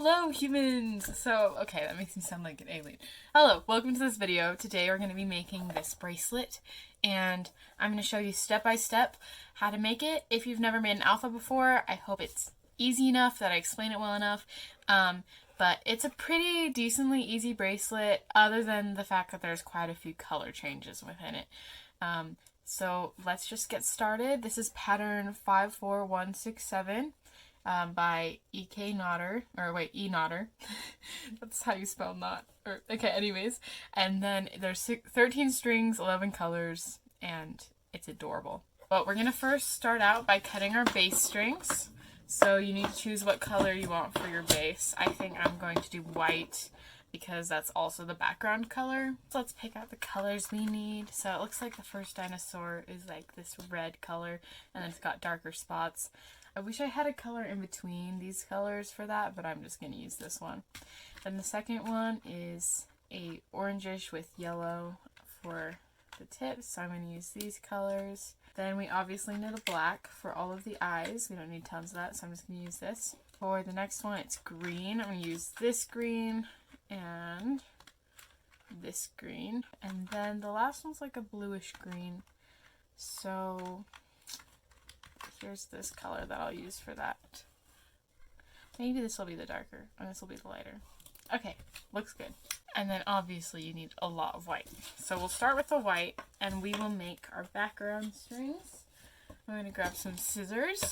Hello, humans! So, okay, that makes me sound like an alien. Hello, welcome to this video. Today we're going to be making this bracelet, and I'm going to show you step by step how to make it. If you've never made an alpha before, I hope it's easy enough that I explain it well enough. But it's a pretty decently easy bracelet, other than the fact that there's quite a few color changes within it. So let's just get started. This is pattern 54167. By E.K. Knotter, or wait, E. Knotter. That's how you spell knot. Okay, anyways. And then there's 13 strings, 11 colors, and it's adorable. But we're going to first start out by cutting our base strings. So you need to choose what color you want for your base. I think I'm going to do white because that's also the background color. So let's pick out the colors we need. So it looks like the first dinosaur is like this red color, and then it's got darker spots. I wish I had a color in between these colors for that, but I'm just going to use this one. Then the second one is a orangish with yellow for the tips, so I'm going to use these colors. Then we obviously need a black for all of the eyes. We don't need tons of that, so I'm just going to use this. For the next one, it's green. I'm going to use this green and this green. And then the last one's like a bluish green. So here's this color that I'll use for that. Maybe this will be the darker, and this will be the lighter. Okay, looks good. And then obviously you need a lot of white. So we'll start with the white, and we will make our background strings. I'm going to grab some scissors,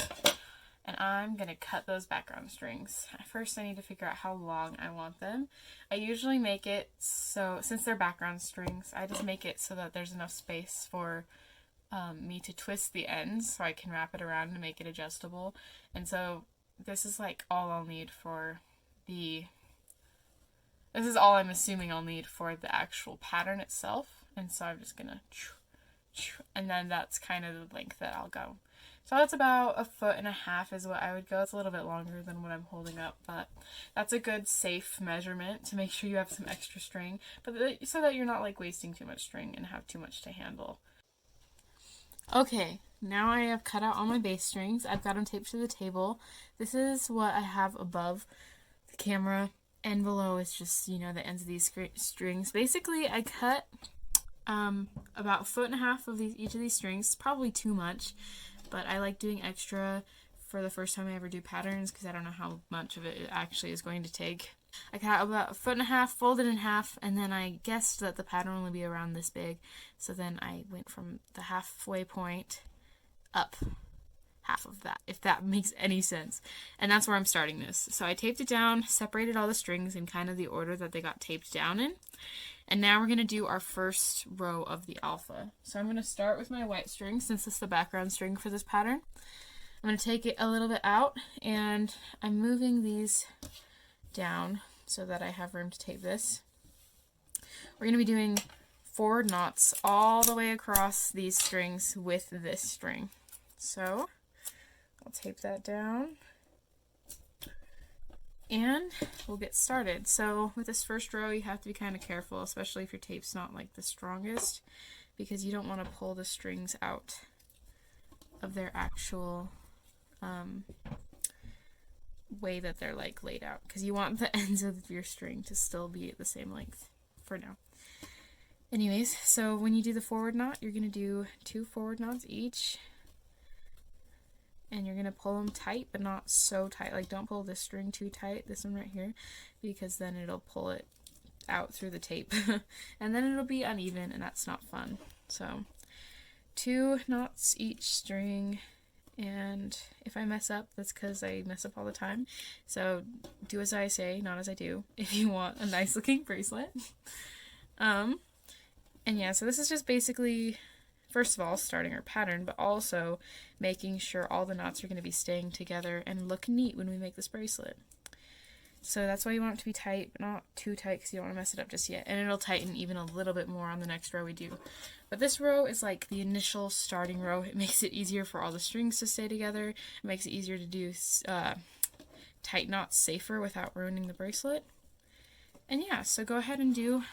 and I'm going to cut those background strings. First I need to figure out how long I want them. I usually make it so, since they're background strings, I just make it so that there's enough space for me to twist the ends so I can wrap it around and make it adjustable. And so this is like all I'll need for this is all I'm assuming I'll need for the actual pattern itself. And so I'm just gonna, and then that's kind of the length that I'll go. So that's about 1.5 feet is what I would go. It's a little bit longer than what I'm holding up, but that's a good safe measurement to make sure you have some extra string, but so that you're not like wasting too much string and have too much to handle. Okay, now I have cut out all my base strings. I've got them taped to the table. This is what I have above the camera, and below is just, you know, the ends of these strings. Basically, I cut about 1.5 feet of each of these strings. It's probably too much, but I like doing extra for the first time I ever do patterns because I don't know how much of it actually is going to take. I cut about 1.5 feet, folded in half, and then I guessed that the pattern would only be around this big. So then I went from the halfway point up half of that, if that makes any sense. And that's where I'm starting this. So I taped it down, separated all the strings in kind of the order that they got taped down in. And now we're going to do our first row of the alpha. So I'm going to start with my white string, since it's the background string for this pattern. I'm going to take it a little bit out, and I'm moving these down so that I have room to tape this. We're going to be doing forward knots all the way across these strings with this string. So I'll tape that down and we'll get started. So with this first row you have to be kind of careful, especially if your tape's not like the strongest, because you don't want to pull the strings out of their actual way that they're like laid out, because you want the ends of your string to still be the same length for now. Anyways, so when you do the forward knot, you're going to do 2 forward knots each, and you're going to pull them tight, but not so tight. Like, don't pull this string too tight, this one right here, because then it'll pull it out through the tape and then it'll be uneven, and that's not fun. So 2 knots each string. And if I mess up, that's because I mess up all the time. So do as I say, not as I do, if you want a nice looking bracelet. And yeah, so this is just basically, first of all, starting our pattern, but also making sure all the knots are going to be staying together and look neat when we make this bracelet. So that's why you want it to be tight, but not too tight because you don't want to mess it up just yet. And it'll tighten even a little bit more on the next row we do. But this row is like the initial starting row. It makes it easier for all the strings to stay together. It makes it easier to do tight knots safer without ruining the bracelet. And yeah, so go ahead and do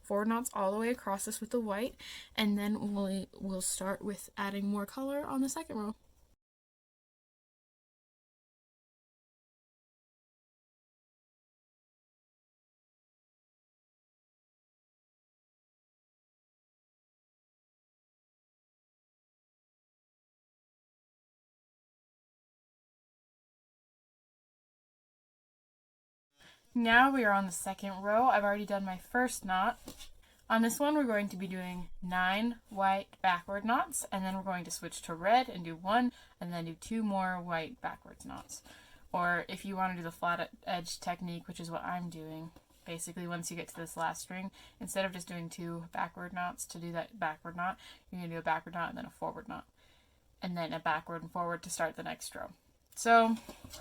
forward knots all the way across this with the white, and then we'll start with adding more color on the second row. Now we are on the second row. I've already done my first knot. On this one, we're going to be doing 9 white backward knots, and then we're going to switch to red and do 1, and then do 2 more white backwards knots. Or if you want to do the flat edge technique, which is what I'm doing, basically once you get to this last string, instead of just doing 2 backward knots to do that backward knot, you're going to do a backward knot and then a forward knot, and then a backward and forward to start the next row. So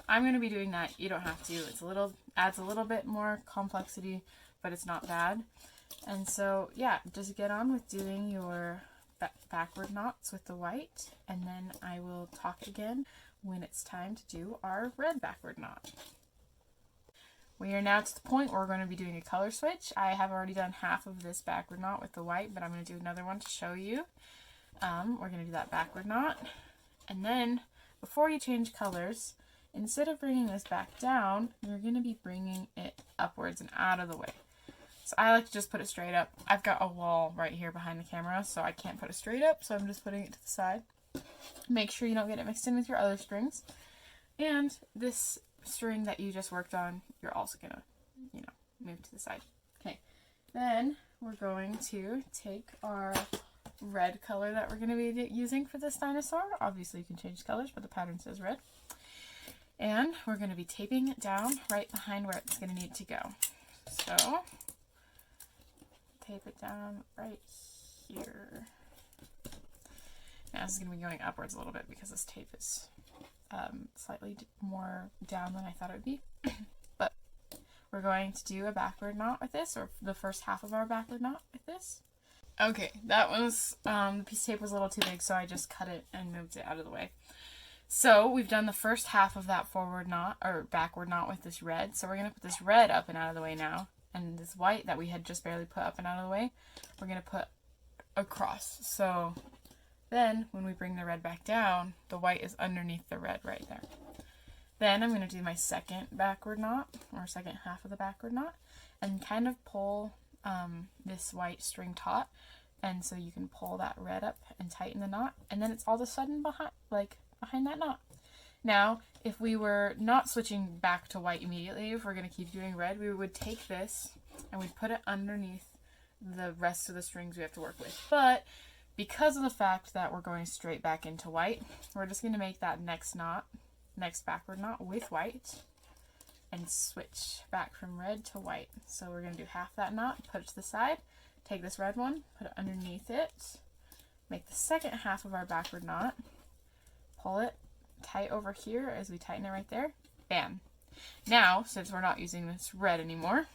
I'm going to be doing that. You don't have to. It's adds a little bit more complexity, but it's not bad. And so, yeah, just get on with doing your backward knots with the white, and then I will talk again when it's time to do our red backward knot. We are now to the point where we're going to be doing a color switch. I have already done half of this backward knot with the white, but I'm going to do another one to show you. We're going to do that backward knot, and then before you change colors, instead of bringing this back down, you're going to be bringing it upwards and out of the way. So I like to just put it straight up. I've got a wall right here behind the camera, so I can't put it straight up, so I'm just putting it to the side. Make sure you don't get it mixed in with your other strings. And this string that you just worked on, you're also going to, move to the side. Okay, then we're going to take our red color that we're going to be using for this dinosaur. Obviously you can change colors, but the pattern says red. And we're going to be taping it down right behind where it's going to need to go. So tape it down right here. Now this is going to be going upwards a little bit because this tape is slightly more down than I thought it would be. But we're going to do a backward knot with this, or the first half of our backward knot with this. Okay, that was, the piece of tape was a little too big, so I just cut it and moved it out of the way. So we've done the first half of that forward knot, or backward knot with this red. So we're going to put this red up and out of the way now. And this white that we had just barely put up and out of the way, we're going to put across. So then when we bring the red back down, the white is underneath the red right there. Then I'm going to do my second backward knot, or second half of the backward knot, and kind of pull this white string taut, and so you can pull that red up and tighten the knot, and then it's all of a sudden behind that knot. Now, if we were not switching back to white immediately, if we're going to keep doing red, we would take this and we'd put it underneath the rest of the strings we have to work with. But because of the fact that we're going straight back into white, we're just going to make that next backward knot with white and switch back from red to white. So we're going to do half that knot, put it to the side, take this red one, put it underneath it, make the second half of our backward knot, pull it tight over here as we tighten it right there. Bam. Now, since we're not using this red anymore,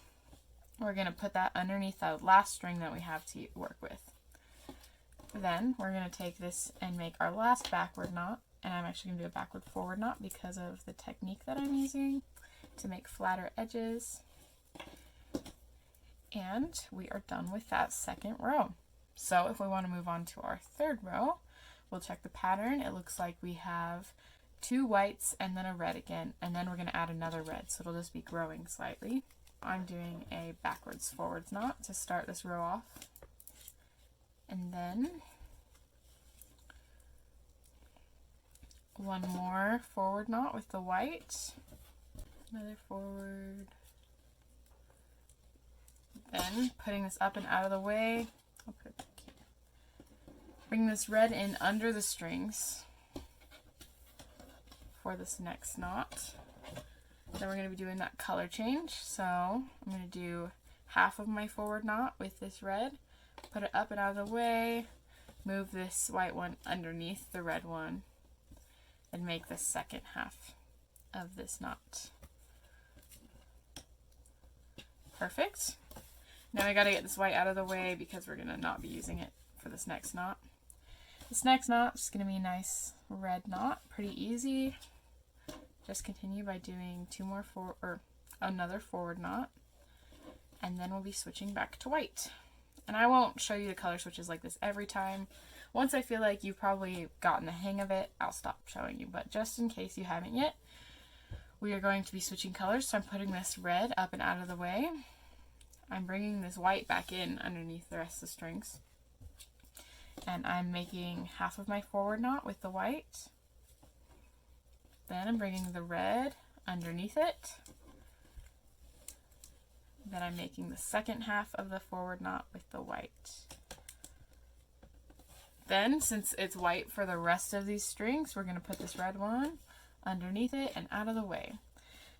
we're going to put that underneath the last string that we have to work with. Then we're going to take this and make our last backward knot, and I'm actually going to do a backward forward knot because of the technique that I'm using to make flatter edges. And we are done with that second row. So if we want to move on to our third row, we'll check the pattern. It looks like we have 2 whites and then a red again, and then we're going to add another red, so it'll just be growing slightly. I'm doing a backwards forwards knot to start this row off, and then one more forward knot with the white, another forward, then putting this up and out of the way. I'll put it back here. Bring this red in under the strings for this next knot. Then we're going to be doing that color change. So I'm going to do half of my forward knot with this red, put it up and out of the way, move this white one underneath the red one, and make the second half of this knot. Perfect. Now I got to get this white out of the way because we're going to not be using it for this next knot. This next knot is going to be a nice red knot, pretty easy. Just continue by doing another forward knot, and then we'll be switching back to white. And I won't show you the color switches like this every time. Once I feel like you've probably gotten the hang of it, I'll stop showing you. But just in case you haven't yet, we are going to be switching colors. So I'm putting this red up and out of the way. I'm bringing this white back in underneath the rest of the strings. And I'm making half of my forward knot with the white. Then I'm bringing the red underneath it. Then I'm making the second half of the forward knot with the white. Then, since it's white for the rest of these strings, we're going to put this red one underneath it and out of the way.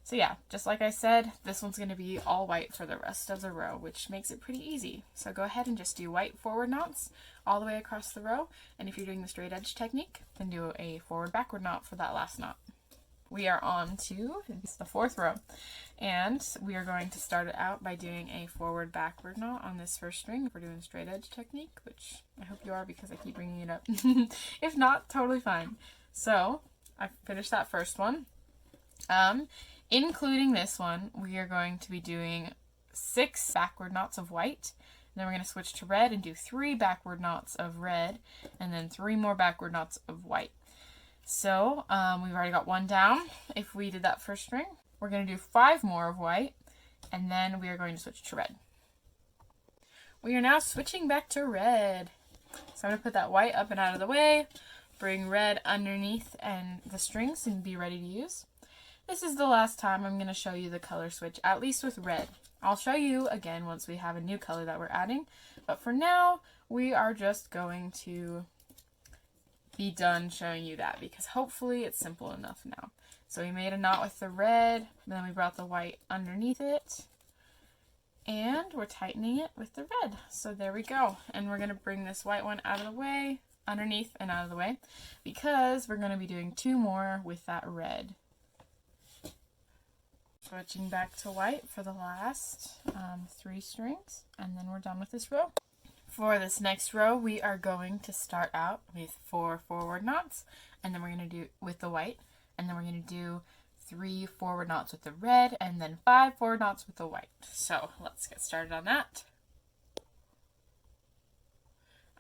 So yeah, just like I said, this one's going to be all white for the rest of the row, which makes it pretty easy. So go ahead and just do white forward knots all the way across the row. And if you're doing the straight edge technique, then do a forward backward knot for that last knot. We are on to the fourth row, and we are going to start it out by doing a forward backward knot on this first string if we're doing straight edge technique, which I hope you are because I keep bringing it up. If not, totally fine. So I finished that first one. Including this one, we are going to be doing 6 backward knots of white. Then we're going to switch to red and do 3 backward knots of red, and then 3 more backward knots of white. So we've already got 1 down. If we did that first string, we're going to do 5 more of white, and then we are going to switch to red. We are now switching back to red. So I'm going to put that white up and out of the way, bring red underneath and the strings, and be ready to use. This is the last time I'm going to show you the color switch, at least with red. I'll show you again once we have a new color that we're adding, but for now, we are just going to be done showing you that because hopefully it's simple enough now. So we made a knot with the red, then we brought the white underneath it, and we're tightening it with the red. So there we go. And we're going to bring this white one out of the way, underneath and out of the way, because we're going to be doing 2 more with that red. Switching back to white for the last 3 strings, and then we're done with this row. For this next row, we are going to start out with 4 forward knots, and then we're going to do with the white, and then we're going to do 3 forward knots with the red, and then 5 forward knots with the white. So let's get started on that.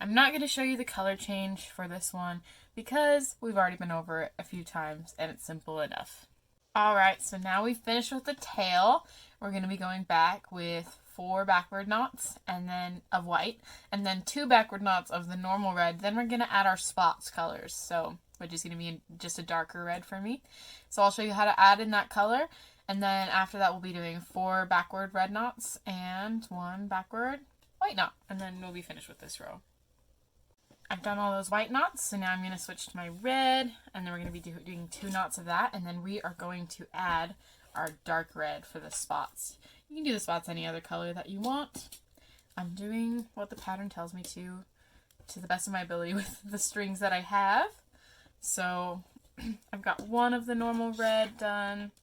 I'm not going to show you the color change for this one because we've already been over it a few times and it's simple enough. Alright, so now we've finished with the tail. We're going to be going back with 4 backward knots and then of white, and then 2 backward knots of the normal red. Then we're going to add our spots colors, so which is going to be just a darker red for me. So I'll show you how to add in that color, and then after that we'll be doing 4 backward red knots and 1 backward white knot, and then we'll be finished with this row. I've done all those white knots, so now I'm going to switch to my red, and then we're going to be doing 2 knots of that, and then we are going to add our dark red for the spots. You can do the spots any other color that you want. I'm doing what the pattern tells me to the best of my ability with the strings that I have. So I've got 1 of the normal red done.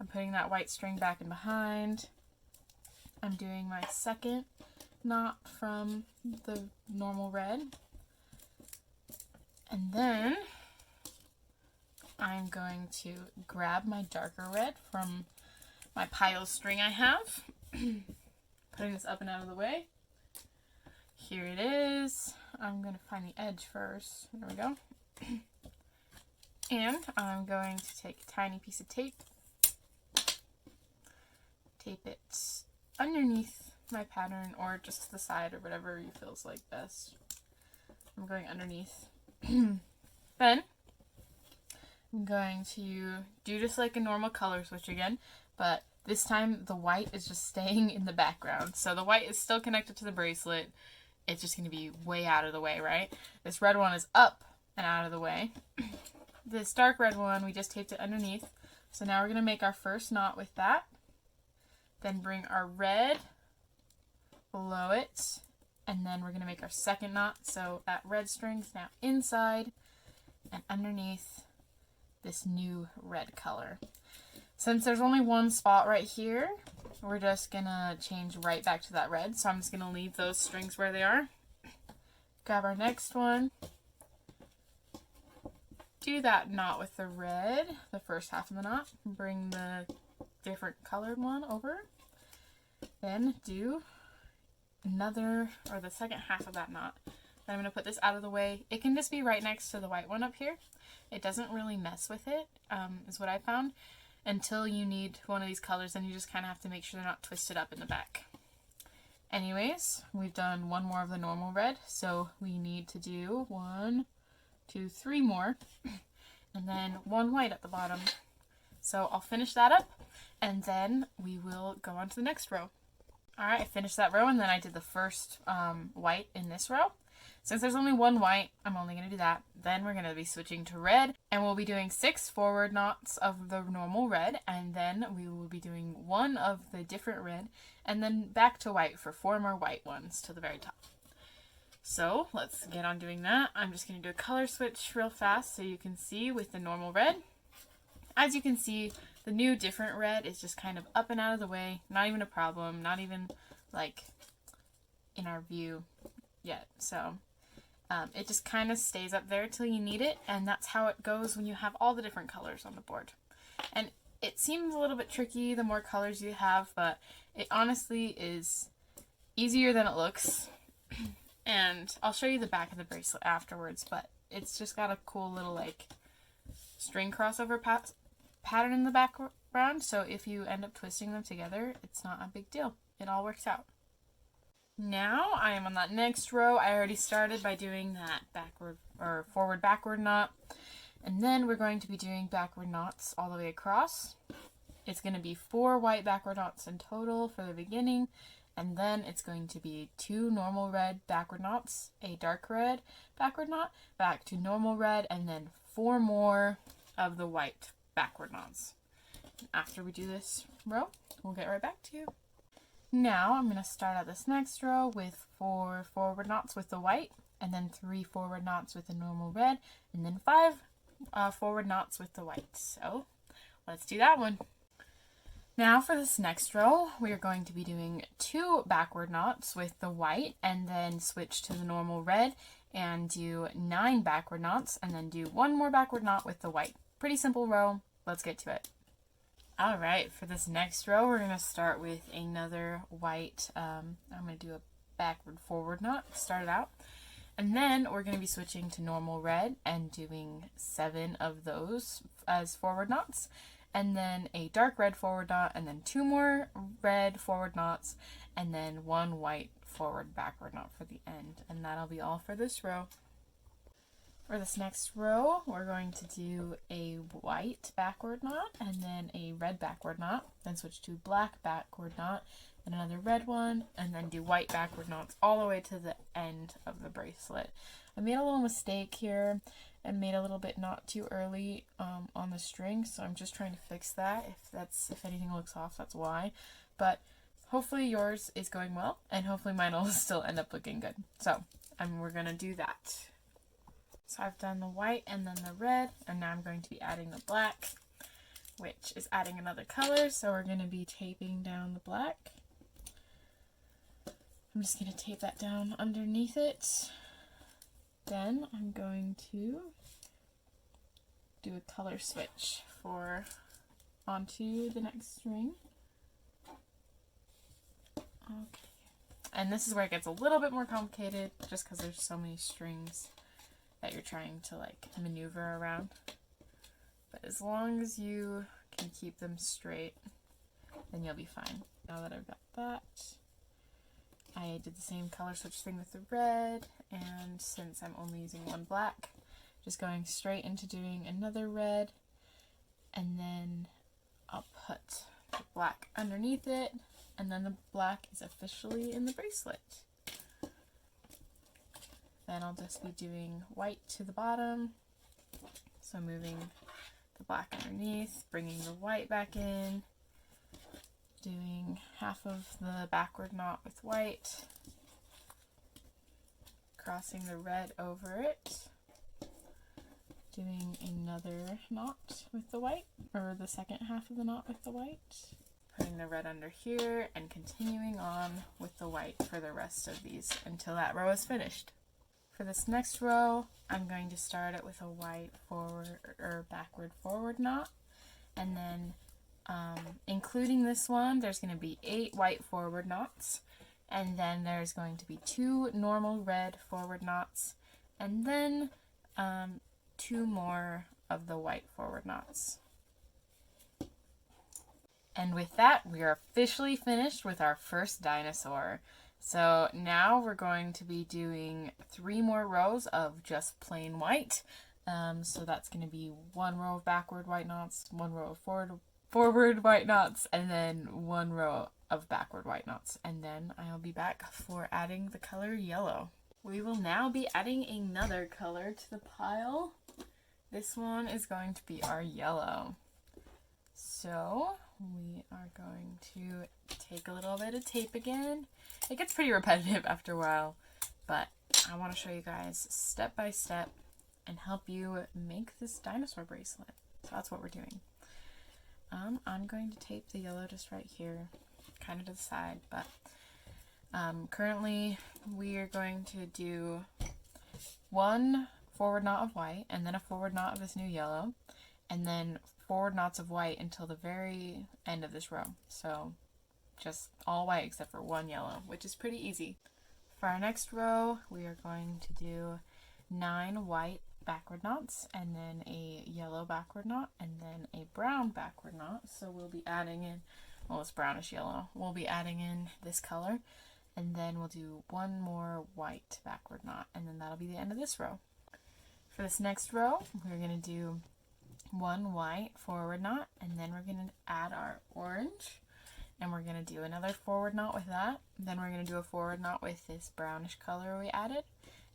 I'm putting that white string back in behind. I'm doing my second knot from the normal red. And then I'm going to grab my darker red from my pile string I have. Putting this up and out of the way. Here it is. I'm going to find the edge first. There we go. And I'm going to take a tiny piece of tape. Tape it underneath my pattern or just to the side or whatever you feels like best. I'm going underneath. Then I'm going to do just like a normal color switch again, but this time the white is just staying in the background. So the white is still connected to the bracelet. It's just going to be way out of the way, right? This red one is up and out of the way. This dark red one, we just taped it underneath. So now we're going to make our first knot with that. Then bring our red below it. And then we're going to make our second knot. So that red string is now inside and underneath this new red color. Since there's only 1 spot right here, we're just going to change right back to that red. So I'm just going to leave those strings where they are. Grab our next one. Do that knot with the red, the first half of the knot. Bring the different colored one over. Then do another, or the second half of that knot. Then I'm going to put this out of the way. It can just be right next to the white one up here. It doesn't really mess with it, is what I found. Until you need one of these colors, then you just kind of have to make sure they're not twisted up in the back. Anyways, we've done 1 more of the normal red, so we need to do 1, 2, 3 more, and then 1 white at the bottom. So I'll finish that up, and then we will go on to the next row. Alright, I finished that row, and then I did the first white in this row. Since there's only one white, I'm only going to do that. Then we're going to be switching to red, and we'll be doing 6 forward knots of the normal red, and then we will be doing 1 of the different red, and then back to white for 4 more white ones to the very top. So let's get on doing that. I'm just going to do a color switch real fast so you can see with the normal red. As you can see, the new different red is just kind of up and out of the way. Not even a problem. Not even like in our view yet. So it just kind of stays up there till you need it. And that's how it goes when you have all the different colors on the board. And it seems a little bit tricky the more colors you have, but it honestly is easier than it looks. And I'll show you the back of the bracelet afterwards, but it's just got a cool little like string crossover pattern in the background, so if you end up twisting them together, it's not a big deal. It all works out. Now I am on that next row. I already started by doing that backward or forward backward knot, and then we're going to be doing backward knots all the way across. It's going to be 4 white backward knots in total for the beginning, and then it's going to be 2 normal red backward knots, a dark red backward knot, back to normal red, and then 4 more of the white backward knots. After we do this row, we'll get right back to you. Now I'm going to start out this next row with 4 forward knots with the white, and then 3 forward knots with the normal red, and then 5 forward knots with the white. So let's do that one. Now for this next row, we are going to be doing 2 backward knots with the white, and then switch to the normal red and do 9 backward knots, and then do 1 more backward knot with the white. Pretty simple row. Let's get to it. Alright, for this next row, we're going to start with another white. I'm going to do a backward forward knot, start it out. And then we're going to be switching to normal red and doing 7 of those as forward knots. And then a dark red forward knot, and then 2 more red forward knots, and then 1 white forward backward knot for the end. And that'll be all for this row. For this next row, we're going to do a white backward knot, and then a red backward knot, then switch to black backward knot, and another red one, and then do white backward knots all the way to the end of the bracelet. I made a little mistake here and made a little bit not too early on the string, so I'm just trying to fix that. If anything looks off, that's why. But hopefully yours is going well, and hopefully mine will still end up looking good. So we're gonna do that. So I've done the white and then the red, and now I'm going to be adding the black, which is adding another color. So we're going to be taping down the black. I'm just going to tape that down underneath it. Then I'm going to do a color switch onto the next string. Okay. And this is where it gets a little bit more complicated, just because there's so many strings that you're trying to like maneuver around. But as long as you can keep them straight, then you'll be fine. Now that I've got that, I did the same color switch thing with the red, and since I'm only using 1 black, just going straight into doing another red, and then I'll put the black underneath it, and then the black is officially in the bracelet. Then I'll just be doing white to the bottom, so moving the black underneath, bringing the white back in, doing half of the backward knot with white, crossing the red over it, doing another knot with the white, or the second half of the knot with the white, putting the red under here, and continuing on with the white for the rest of these until that row is finished. For this next row, I'm going to start it with a white forward or backward forward knot, and then including this one, there's going to be 8 white forward knots, and then there's going to be 2 normal red forward knots, and then 2 more of the white forward knots. And with that, we are officially finished with our first dinosaur. So now we're going to be doing 3 more rows of just plain white. So that's going to be 1 row of backward white knots, 1 row of forward white knots and then 1 row of backward white knots. And then I'll be back for adding the color yellow. We will now be adding another color to the pile. This one is going to be our yellow. So we are going to take a little bit of tape again. It gets pretty repetitive after a while, but I want to show you guys step by step and help you make this dinosaur bracelet. So that's what we're doing. I'm going to tape the yellow just right here, kind of to the side, but currently we are going to do 1 forward knot of white and then a forward knot of this new yellow and then forward knots of white until the very end of this row. So just all white except for 1 yellow, which is pretty easy. For our next row, we are going to do 9 white backward knots and then a yellow backward knot and then a brown backward knot. So we'll be adding in, well, it's brownish yellow. We'll be adding in this color and then we'll do 1 more white backward knot and then that'll be the end of this row. For this next row, we're going to do 1 white forward knot and then we're going to add our orange and we're going to do another forward knot with that. Then we're going to do a forward knot with this brownish color we added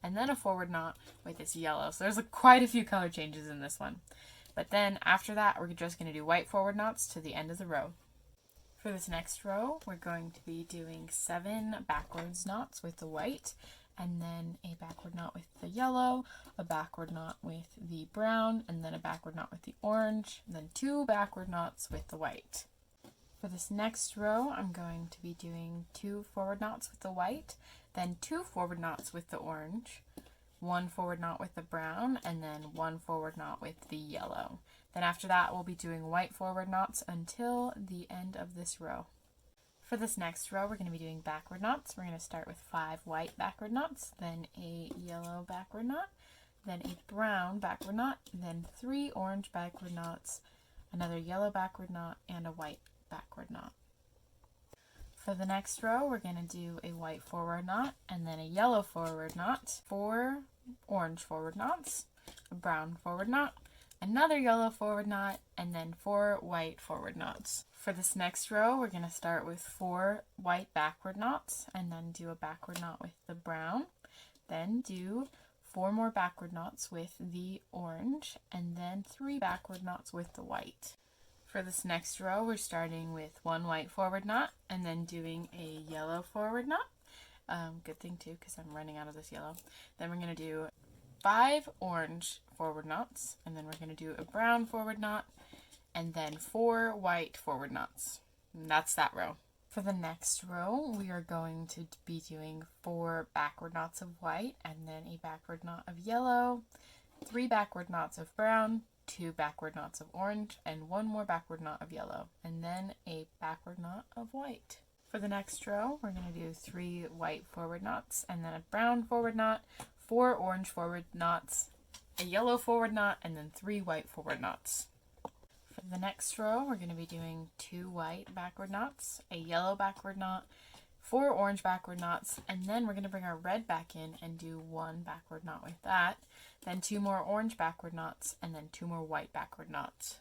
and then a forward knot with this yellow. So there's quite a few color changes in this one. But then after that, we're just going to do white forward knots to the end of the row. For this next row, we're going to be doing 7 backwards knots with the white and then a backward knot with the yellow, a backward knot with the brown, and then a backward knot with the orange, and then 2 backward knots with the white. For this next row, I'm going to be doing 2 forward knots with the white, then 2 forward knots with the orange, 1 forward knot with the brown, and then 1 forward knot with the yellow. Then after that, we'll be doing white forward knots until the end of this row. For this next row, we're going to be doing backward knots. We're going to start with 5 white backward knots, then a yellow backward knot, then a brown backward knot, then 3 orange backward knots, another yellow backward knot, and a white backward knot. For the next row, we're going to do a white forward knot, and then a yellow forward knot, 4 orange forward knots, a brown forward knot, another yellow forward knot, and then 4 white forward knots. For this next row, we're going to start with 4 white backward knots and then do a backward knot with the brown, then do 4 more backward knots with the orange, and then 3 backward knots with the white. For this next row, we're starting with 1 white forward knot and then doing a yellow forward knot. Good thing too, because I'm running out of this yellow. Then we're going to do 5 orange forward knots, and then we're going to do a brown forward knot, and then 4 white forward knots. And that's that row. For the next row, we are going to be doing 4 backward knots of white, and then a backward knot of yellow, 3 backward knots of brown, 2 backward knots of orange, and 1 more backward knot of yellow, and then a backward knot of white. For the next row, we're going to do 3 white forward knots, and then a brown forward knot, 4 orange forward knots, a yellow forward knot, and then 3 white forward knots. For the next row, we're going to be doing 2 white backward knots, a yellow backward knot, 4 orange backward knots, and then we're going to bring our red back in and do 1 backward knot with that, then 2 more orange backward knots, and then 2 more white backward knots.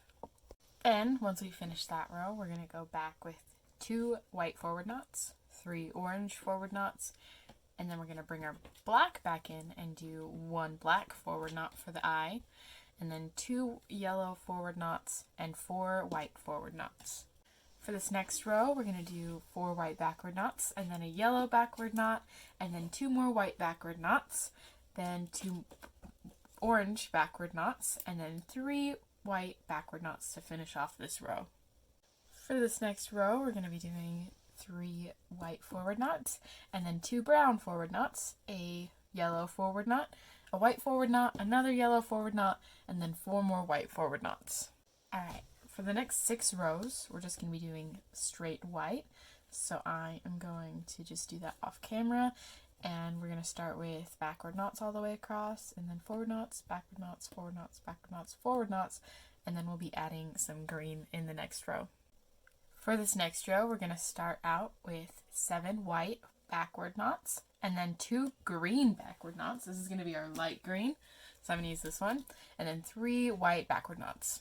Then, once we finish that row, we're going to go back with 2 white forward knots, 3 orange forward knots, and then we're going to bring our black back in and do 1 black forward knot for the eye, and then 2 yellow forward knots and 4 white forward knots. For this next row, we're going to do 4 white backward knots, and then a yellow backward knot, and then 2 more white backward knots, then 2 orange backward knots, and then 3 white backward knots to finish off this row. For this next row, we're going to be doing 3 white forward knots, and then 2 brown forward knots, a yellow forward knot, a white forward knot, another yellow forward knot, and then 4 more white forward knots. Alright, for the next 6 rows, we're just going to be doing straight white, so I am going to just do that off camera, and we're going to start with backward knots all the way across, and then forward knots, backward knots, forward knots, backward knots, forward knots, and then we'll be adding some green in the next row. For this next row, we're going to start out with 7 white backward knots, and then 2 green backward knots. This is going to be our light green, so I'm going to use this one, and then 3 white backward knots.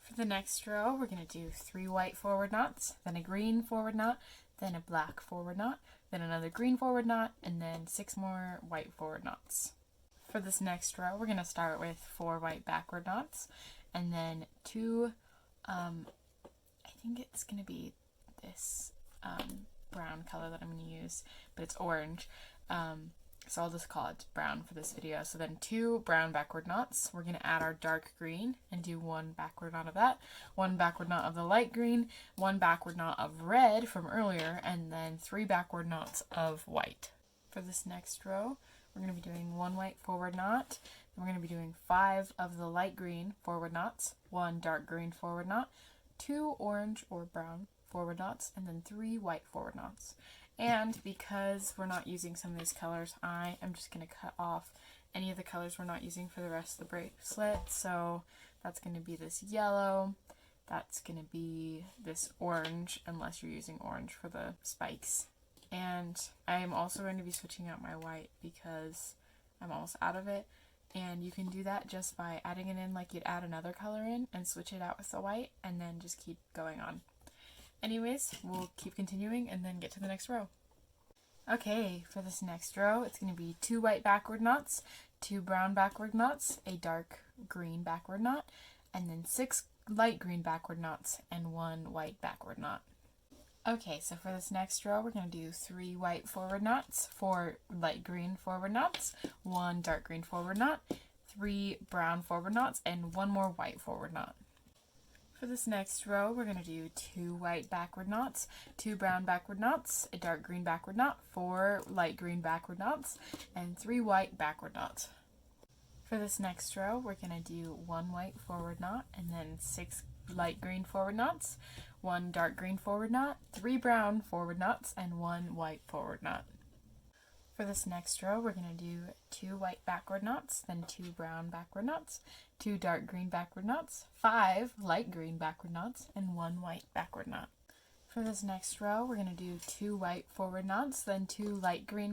For the next row, we're going to do 3 white forward knots, then a green forward knot, then a black forward knot, then another green forward knot, and then 6 more white forward knots. For this next row, we're going to start with 4 white backward knots, and then 2, I think it's going to be this brown color that I'm going to use, but it's orange. So I'll just call it brown for this video. So then 2 brown backward knots. We're going to add our dark green and do 1 backward knot of that, 1 backward knot of the light green, 1 backward knot of red from earlier, and then 3 backward knots of white. For this next row, we're going to be doing 1 white forward knot. Then we're going to be doing 5 of the light green forward knots, 1 dark green forward knot, 2 orange or brown forward knots, and then 3 white forward knots. And because we're not using some of these colors, I am just going to cut off any of the colors we're not using for the rest of the bracelet. So that's going to be this yellow, that's going to be this orange, unless you're using orange for the spikes. And I am also going to be switching out my white because I'm almost out of it. And you can do that just by adding it in like you'd add another color in and switch it out with the white and then just keep going on. Anyways, we'll keep continuing and then get to the next row. Okay, for this next row, it's going to be 2 white backward knots, 2 brown backward knots, a dark green backward knot, and then 6 light green backward knots and 1 white backward knot. Okay, so for this next row, we're going to do 3 white forward knots, 4 light green forward knots, 1 dark green forward knot, 3 brown forward knots, and 1 more white forward knot. For this next row, we're going to do 2 white backward knots, 2 brown backward knots, a dark green backward knot, 4 light green backward knots, and 3 white backward knots. For this next row, we're going to do 1 white forward knot, and then 6 light green forward knots, 1 dark green forward knot, 3 brown forward knots, and 1 white forward knot. For this next row, we're going to do 2 white backward knots, then 2 brown backward knots, 2 dark green backward knots, 5 light green backward knots, and 1 white backward knot. For this next row, we're going to do 2 white forward knots, then 2 light green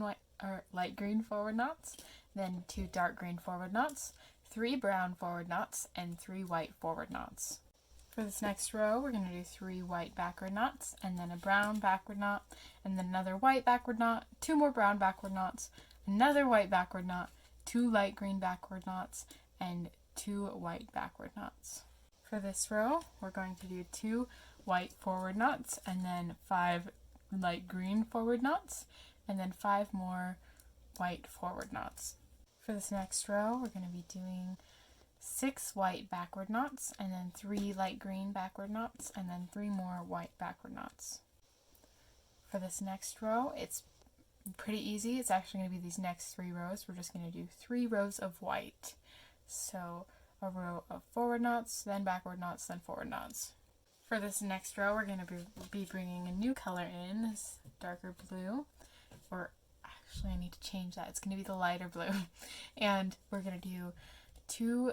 forward knots, then 2 dark green forward knots, 3 brown forward knots, and 3 white forward knots. For this next row, we're going to do 3 white backward knots, and then a brown backward knot, and then another white backward knot, 2 more brown backward knots, another white backward knot, 2 light green backward knots, and 2 white backward knots. For this row, we're going to do 2 white forward knots, and then 5 light green forward knots, and then 5 more white forward knots. For this next row, we're going to be doing 6 white backward knots, and then 3 light green backward knots, and then 3 more white backward knots. For this next row, it's pretty easy. It's actually going to be these next 3 rows. We're just going to do 3 rows of white. So a row of forward knots, then backward knots, then forward knots. For this next row, we're going to be bringing a new color in, this darker blue, or actually I need to change that. It's going to be the lighter blue. And we're going to do 2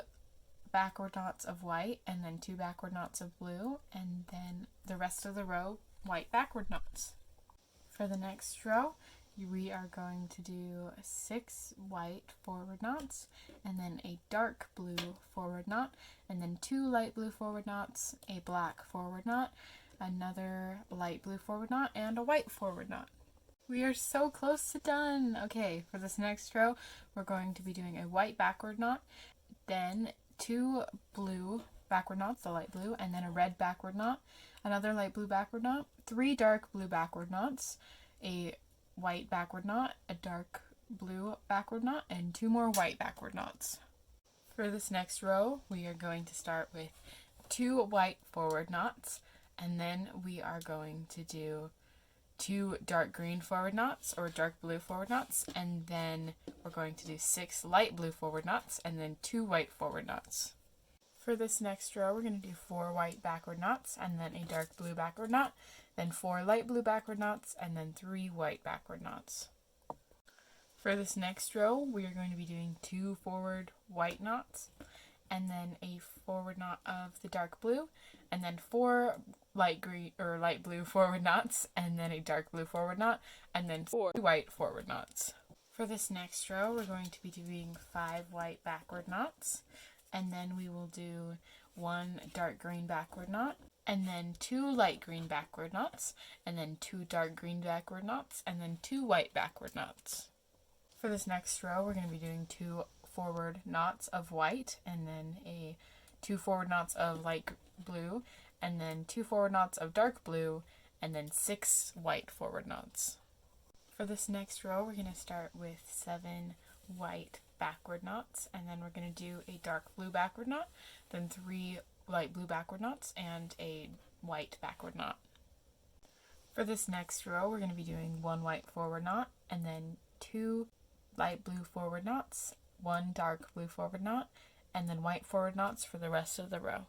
backward knots of white, and then 2 backward knots of blue, and then the rest of the row white backward knots. For the next row, we are going to do 6 white forward knots, and then a dark blue forward knot, and then 2 light blue forward knots, a black forward knot, another light blue forward knot, and a white forward knot. We are so close to done! Okay, for this next row, we're going to be doing a white backward knot, then 2 blue backward knots, the light blue, and then a red backward knot, another light blue backward knot, 3 dark blue backward knots, a white backward knot, a dark blue backward knot, and 2 more white backward knots. For this next row, we are going to start with 2 white forward knots, and then we are going to do 2 dark green forward knots or dark blue forward knots, and then we're going to do 6 light blue forward knots, and then 2 white forward knots. For this next row, we're going to do 4 white backward knots, and then a dark blue backward knot, then 4 light blue backward knots, and then 3 white backward knots. For this next row, we are going to be doing 2 forward white knots, and then a forward knot of the dark blue, and then 4 light green or light blue forward knots, and then a dark blue forward knot, and then 4 white forward knots. For this next row, we're going to be doing 5 white backward knots, and then we will do one dark green backward knot, and then 2 light green backward knots, and then 2 dark green backward knots, and then 2 white backward knots. For this next row, we're going to be doing 2 forward knots of white, and then 2 forward knots of light blue, and then 2 forward knots of dark blue, and then 6 white forward knots. For this next row, we're going to start with 7 white backward knots, and then we're going to do a dark blue backward knot, then 3 light blue backward knots, and a white backward knot. For this next row, we're going to be doing 1 white forward knot, and then 2 light blue forward knots, 1 dark blue forward knot, and then white forward knots for the rest of the row.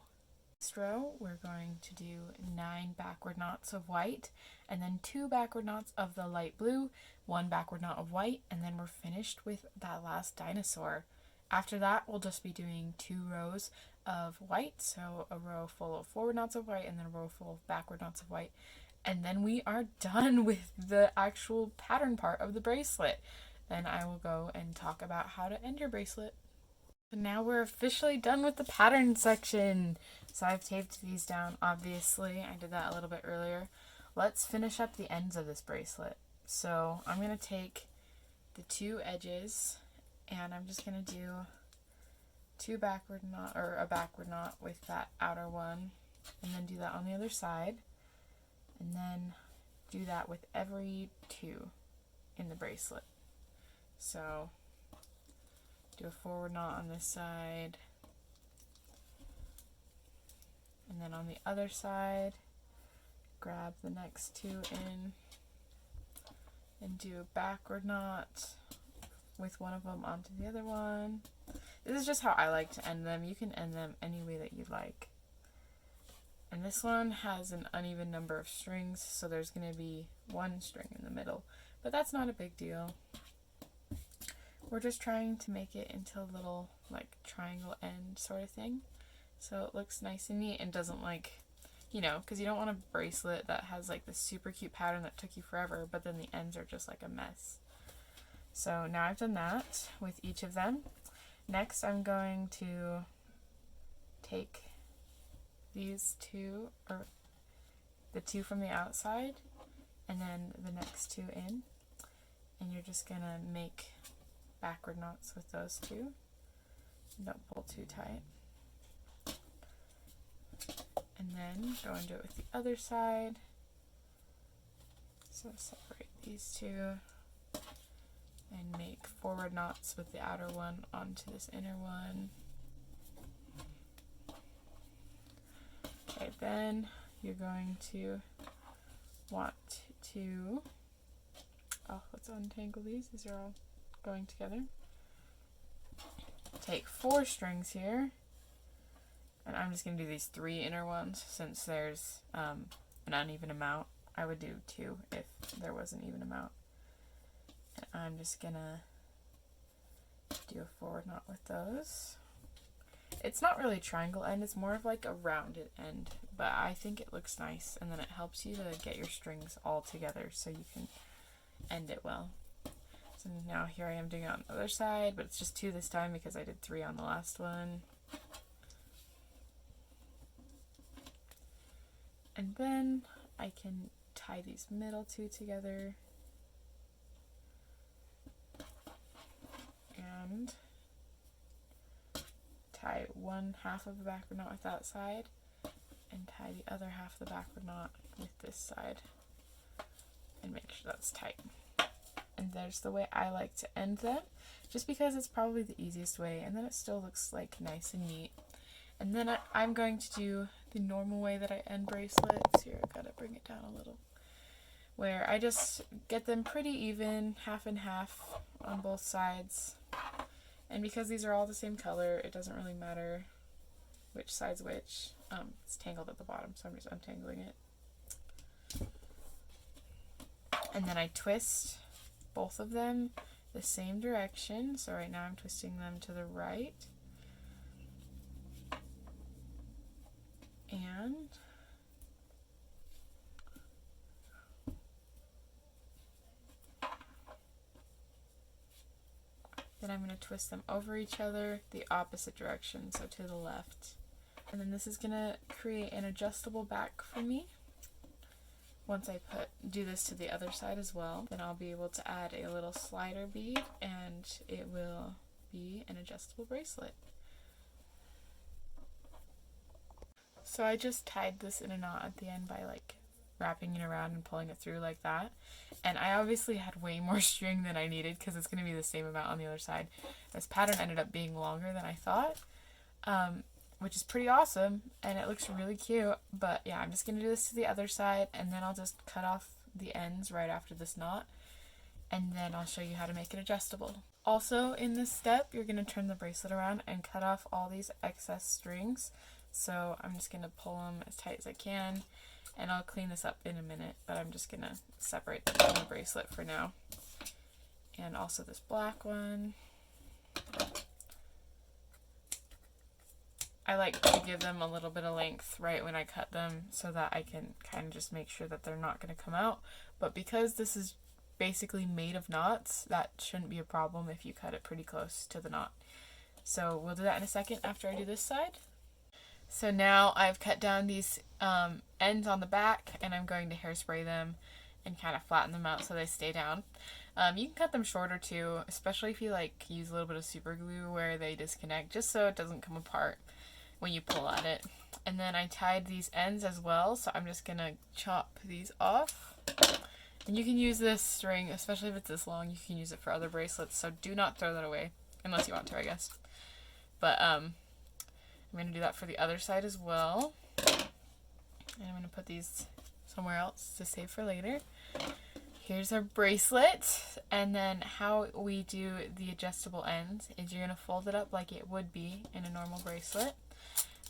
Next row, we're going to do 9 backward knots of white, and then 2 backward knots of the light blue, 1 backward knot of white, and then we're finished with that last dinosaur. After that, we'll just be doing 2 rows of white, so a row full of forward knots of white, and then a row full of backward knots of white. And then we are done with the actual pattern part of the bracelet. Then I will go and talk about how to end your bracelet. So now we're officially done with the pattern section. So I've taped these down, obviously. I did that a little bit earlier. Let's finish up the ends of this bracelet. So I'm going to take the 2 edges, and I'm just going to do 2 backward knot, or a backward knot with that outer one, and then do that on the other side, and then do that with every 2 in the bracelet. So do a forward knot on this side, and then on the other side, grab the next 2 in, and do a backward knot with one of them onto the other one. This is just how I like to end them. You can end them any way that you like. And this one has an uneven number of strings, so there's going to be 1 string in the middle. But that's not a big deal. We're just trying to make it into a little, like, triangle end sort of thing. So it looks nice and neat and doesn't, like, you know, because you don't want a bracelet that has, like, this super cute pattern that took you forever, but then the ends are just, like, a mess. So now I've done that with each of them. Next, I'm going to take these 2, or the 2 from the outside, and then the next 2 in, and you're just going to make backward knots with those 2. Don't pull too tight. And then go and do it with the other side. So separate these 2 and make forward knots with the outer one onto this inner one. Okay, then you're going to want to, let's untangle these. These are all going together. Take 4 strings here, and I'm just going to do these 3 inner ones since there's an uneven amount. I would do 2 if there was an even amount. And I'm just going to do a forward knot with those. It's not really a triangle end, it's more of like a rounded end, but I think it looks nice, and then it helps you to get your strings all together so you can end it well. So now here I am doing it on the other side, but it's just 2 this time because I did 3 on the last one. And then I can tie these middle 2 together and tie 1/2 of the backward knot with that side and tie the other half of the backward knot with this side and make sure that's tight. And there's the way I like to end them, just because it's probably the easiest way, and then it still looks like nice and neat. And then I'm going to do the normal way that I end bracelets. Here, I've got to bring it down a little, where I just get them pretty even, half and half on both sides. And because these are all the same color, it doesn't really matter which side's which. It's tangled at the bottom, so I'm just untangling it. And then I twist both of them the same direction. So right now I'm twisting them to the right. And then I'm going to twist them over each other the opposite direction, so to the left. And then this is gonna create an adjustable back for me. Once I do this to the other side as well, then I'll be able to add a little slider bead and it will be an adjustable bracelet. So I just tied this in a knot at the end by like wrapping it around and pulling it through like that. And I obviously had way more string than I needed because it's going to be the same amount on the other side. This pattern ended up being longer than I thought, which is pretty awesome, and it looks really cute. But yeah, I'm just going to do this to the other side, and then I'll just cut off the ends right after this knot, and then I'll show you how to make it adjustable. Also, in this step, you're going to turn the bracelet around and cut off all these excess strings. So I'm just going to pull them as tight as I can, and I'll clean this up in a minute, but I'm just going to separate them from the bracelet for now. And also this black one. I like to give them a little bit of length right when I cut them so that I can kind of just make sure that they're not going to come out. But because this is basically made of knots, that shouldn't be a problem if you cut it pretty close to the knot. So we'll do that in a second after I do this side. So now I've cut down these ends on the back, and I'm going to hairspray them and kind of flatten them out so they stay down. You can cut them shorter too, especially if you like use a little bit of super glue where they disconnect, just so it doesn't come apart when you pull at it. And then I tied these ends as well, so I'm just gonna chop these off. And you can use this string, especially if it's this long, you can use it for other bracelets, so do not throw that away, unless you want to, I guess. But I'm gonna do that for the other side as well. And I'm gonna put these somewhere else to save for later. Here's our bracelet, and then how we do the adjustable ends is you're gonna fold it up like it would be in a normal bracelet.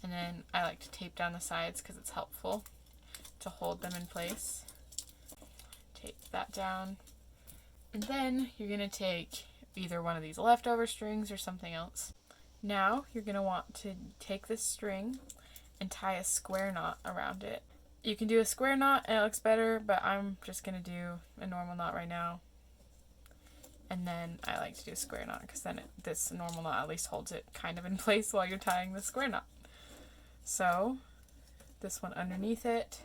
And then I like to tape down the sides because it's helpful to hold them in place. Tape that down. And then you're going to take either one of these leftover strings or something else. Now you're going to want to take this string and tie a square knot around it. You can do a square knot and it looks better, but I'm just going to do a normal knot right now. And then I like to do a square knot because then this normal knot at least holds it kind of in place while you're tying the square knot. So this one underneath it,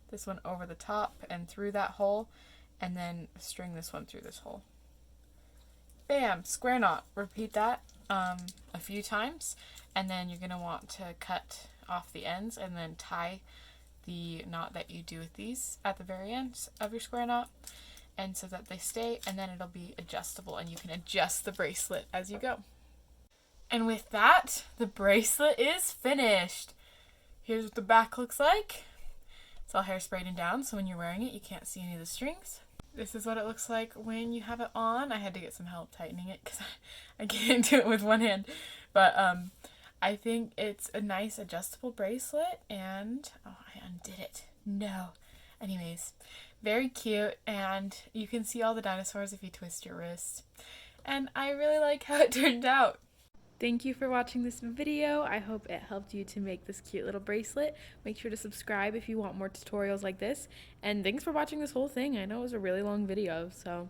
this one over the top and through that hole, and then string this one through this hole. Bam! Square knot. Repeat that a few times, and then you're going to want to cut off the ends and then tie the knot that you do with these at the very end of your square knot, and so that they stay, and then it'll be adjustable and you can adjust the bracelet as you go. And with that, the bracelet is finished. Here's what the back looks like. It's all hairsprayed and down, so when you're wearing it, you can't see any of the strings. This is what it looks like when you have it on. I had to get some help tightening it because I can't do it with one hand. But I think it's a nice adjustable bracelet, and oh, I undid it. No. Anyways, very cute, and you can see all the dinosaurs if you twist your wrist. And I really like how it turned out. Thank you for watching this video. I hope it helped you to make this cute little bracelet. Make sure to subscribe if you want more tutorials like this. And thanks for watching this whole thing. I know it was a really long video, so